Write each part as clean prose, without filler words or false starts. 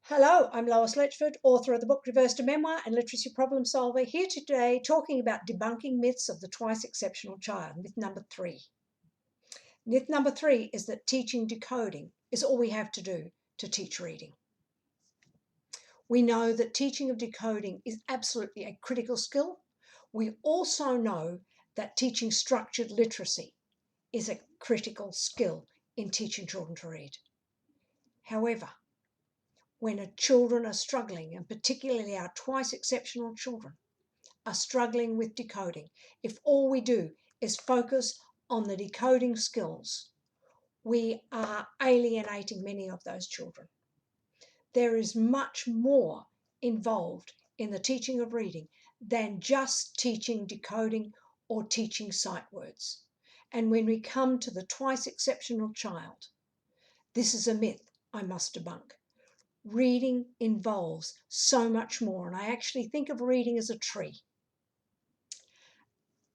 Hello, I'm Lois Letchford, author of the book Reverse to Memoir and Literacy Problem Solver, here today talking about debunking myths of the twice exceptional child. Myth number 3. Myth number 3 is that teaching decoding is all we have to do to teach reading. We know that teaching of decoding is absolutely a critical skill. We also know that teaching structured literacy is a critical skill in teaching children to read. However, when children are struggling, and particularly our twice exceptional children are struggling with decoding, if all we do is focus on the decoding skills, we are alienating many of those children. There is much more involved in the teaching of reading than just teaching decoding or teaching sight words. And when we come to the twice exceptional child, this is a myth I must debunk. Reading involves so much more, and I actually think of reading as a tree.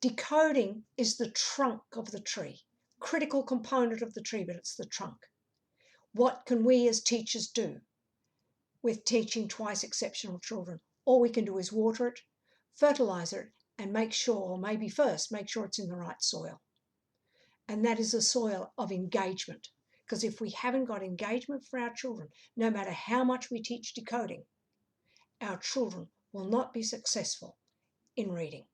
Decoding is the trunk of the tree, critical component of the tree, but it's the trunk. What can we as teachers do with teaching twice exceptional children? All we can do is water it, fertilize it, and make sure it's in the right soil. And that is a soil of engagement. Because if we haven't got engagement for our children, no matter how much we teach decoding, our children will not be successful in reading.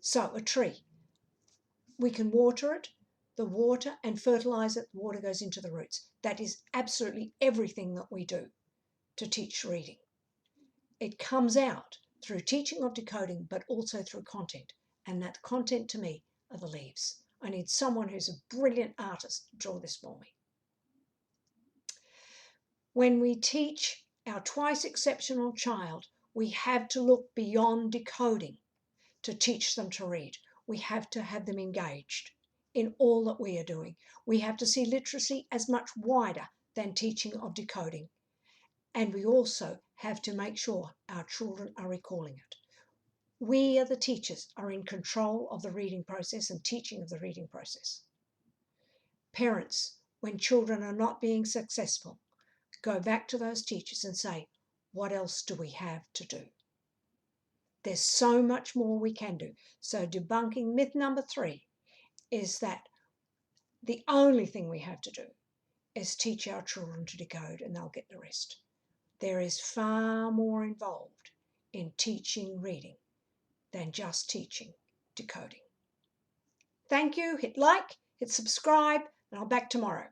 So a tree, we can water it, the water, and fertilize it, the water goes into the roots. That is absolutely everything that we do to teach reading. It comes out through teaching of decoding, but also through content. And that content to me are the leaves. I need someone who's a brilliant artist to draw this for me. When we teach our twice exceptional child, we have to look beyond decoding to teach them to read. We have to have them engaged in all that we are doing. We have to see literacy as much wider than teaching of decoding. And we also have to make sure our children are recalling it. We, as the teachers, are in control of the reading process and teaching of the reading process. Parents, when children are not being successful, go back to those teachers and say, what else do we have to do? There's so much more we can do. So debunking myth number 3 is that the only thing we have to do is teach our children to decode, and they'll get the rest. There is far more involved in teaching reading than just teaching decoding. Thank you. Hit like, hit subscribe, and I'll be back tomorrow.